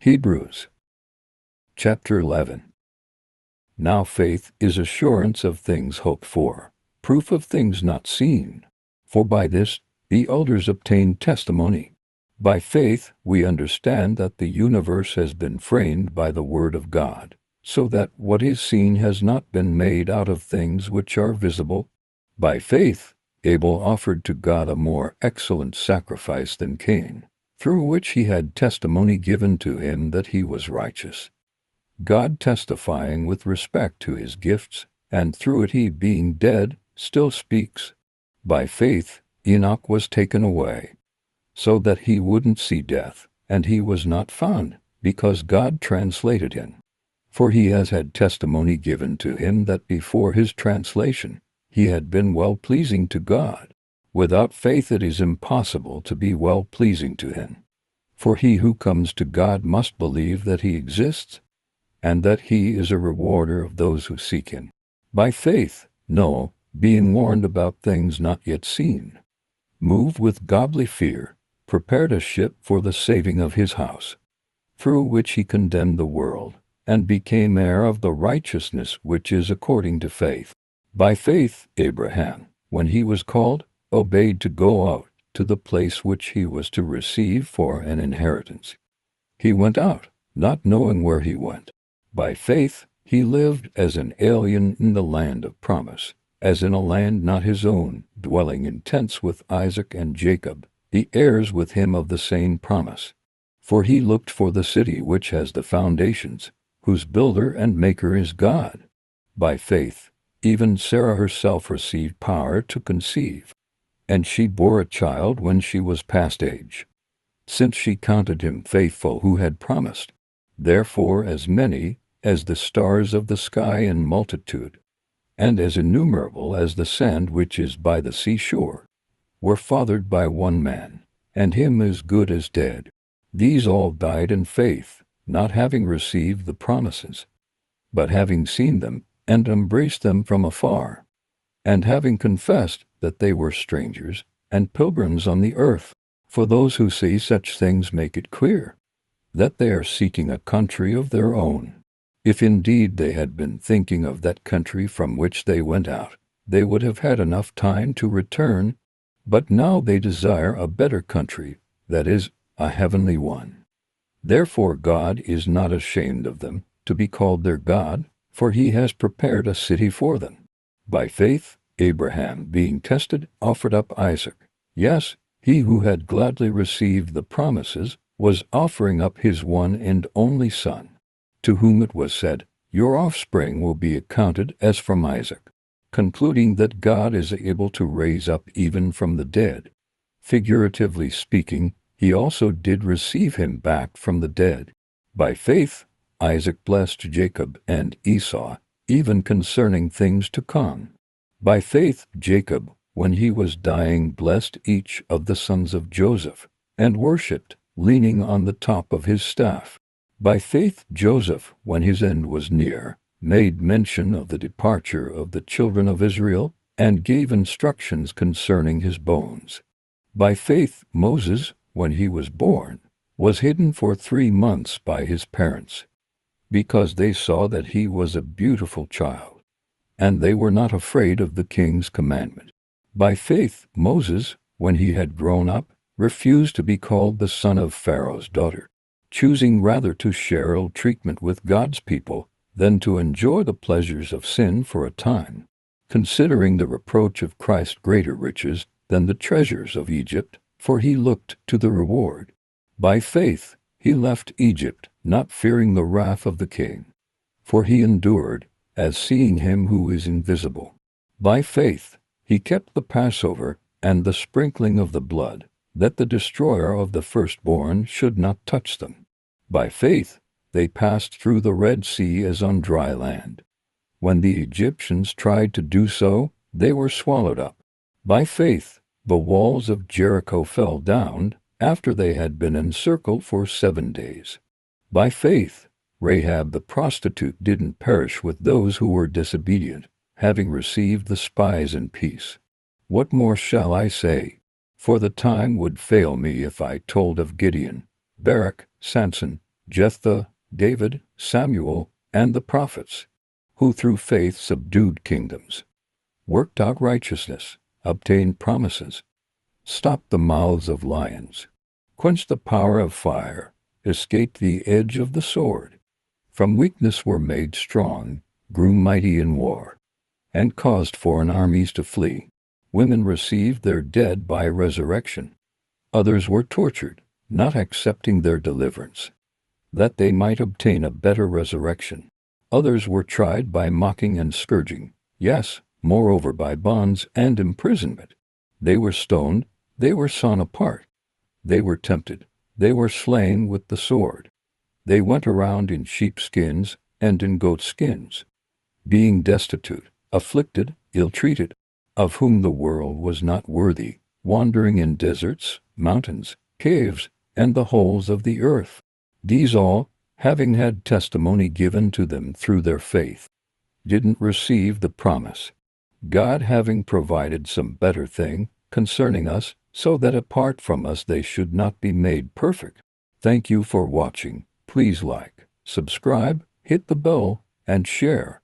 Hebrews chapter 11. Now faith is assurance of things hoped for, proof of things not seen. For by this the elders obtained testimony. By faith we understand that the universe has been framed by the word of God, so that what is seen has not been made out of things which are visible. By faith Abel offered to God a more excellent sacrifice than Cain, through which he had testimony given to him that he was righteous, God testifying with respect to his gifts, and through it he, being dead, still speaks. By faith Enoch was taken away, so that he wouldn't see death, and he was not found, because God translated him. For he has had testimony given to him that before his translation he had been well-pleasing to God. Without faith it is impossible to be well-pleasing to him. For he who comes to God must believe that he exists, and that he is a rewarder of those who seek him. By faith Noah, being warned about things not yet seen, moved with godly fear, prepared a ship for the saving of his house, through which he condemned the world, and became heir of the righteousness which is according to faith. By faith Abraham, when he was called, obeyed to go out to the place which he was to receive for an inheritance. He went out, not knowing where he went. By faith he lived as an alien in the land of promise, as in a land not his own, dwelling in tents with Isaac and Jacob, the heirs with him of the same promise. For he looked for the city which has the foundations, whose builder and maker is God. By faith even Sarah herself received power to conceive, and she bore a child when she was past age, since she counted him faithful who had promised. Therefore as many as the stars of the sky in multitude, and as innumerable as the sand which is by the seashore, were fathered by one man, and him as good as dead. These all died in faith, not having received the promises, but having seen them, and embraced them from afar, and having confessed that they were strangers and pilgrims on the earth. For those who see such things make it clear that they are seeking a country of their own. If indeed they had been thinking of that country from which they went out, they would have had enough time to return, but now they desire a better country, that is, a heavenly one. Therefore God is not ashamed of them, to be called their God, for he has prepared a city for them. By faith Abraham, being tested, offered up Isaac. Yes, he who had gladly received the promises was offering up his one and only son, to whom it was said, "Your offspring will be accounted as from Isaac," concluding that God is able to raise up even from the dead. Figuratively speaking, he also did receive him back from the dead. By faith Isaac blessed Jacob and Esau, even concerning things to come. By faith Jacob, when he was dying, blessed each of the sons of Joseph, and worshipped, leaning on the top of his staff. By faith Joseph, when his end was near, made mention of the departure of the children of Israel, and gave instructions concerning his bones. By faith Moses, when he was born, was hidden for 3 months by his parents, because they saw that he was a beautiful child, and they were not afraid of the king's commandment. By faith Moses, when he had grown up, refused to be called the son of Pharaoh's daughter, choosing rather to share ill treatment with God's people than to enjoy the pleasures of sin for a time, considering the reproach of Christ greater riches than the treasures of Egypt, for he looked to the reward. By faith he left Egypt, not fearing the wrath of the king, for he endured, as seeing him who is invisible. By faith he kept the Passover and the sprinkling of the blood, that the destroyer of the firstborn should not touch them. By faith they passed through the Red Sea as on dry land. When the Egyptians tried to do so, they were swallowed up. By faith the walls of Jericho fell down, after they had been encircled for 7 days. By faith Rahab the prostitute didn't perish with those who were disobedient, having received the spies in peace. What more shall I say? For the time would fail me if I told of Gideon, Barak, Samson, Jephthah, David, Samuel, and the prophets, who through faith subdued kingdoms, worked out righteousness, obtained promises, stopped the mouths of lions, quenched the power of fire, escaped the edge of the sword, from weakness were made strong, grew mighty in war, and caused foreign armies to flee. Women received their dead by resurrection. Others were tortured, not accepting their deliverance, that they might obtain a better resurrection. Others were tried by mocking and scourging, yes, moreover by bonds and imprisonment. They were stoned, they were sawn apart, they were tempted, they were slain with the sword. They went around in sheepskins and in goatskins, being destitute, afflicted, ill-treated, of whom the world was not worthy, wandering in deserts, mountains, caves, and the holes of the earth. These all, having had testimony given to them through their faith, didn't receive the promise, God having provided some better thing concerning us, so that apart from us they should not be made perfect. Thank you for watching. Please like, subscribe, hit the bell, and share.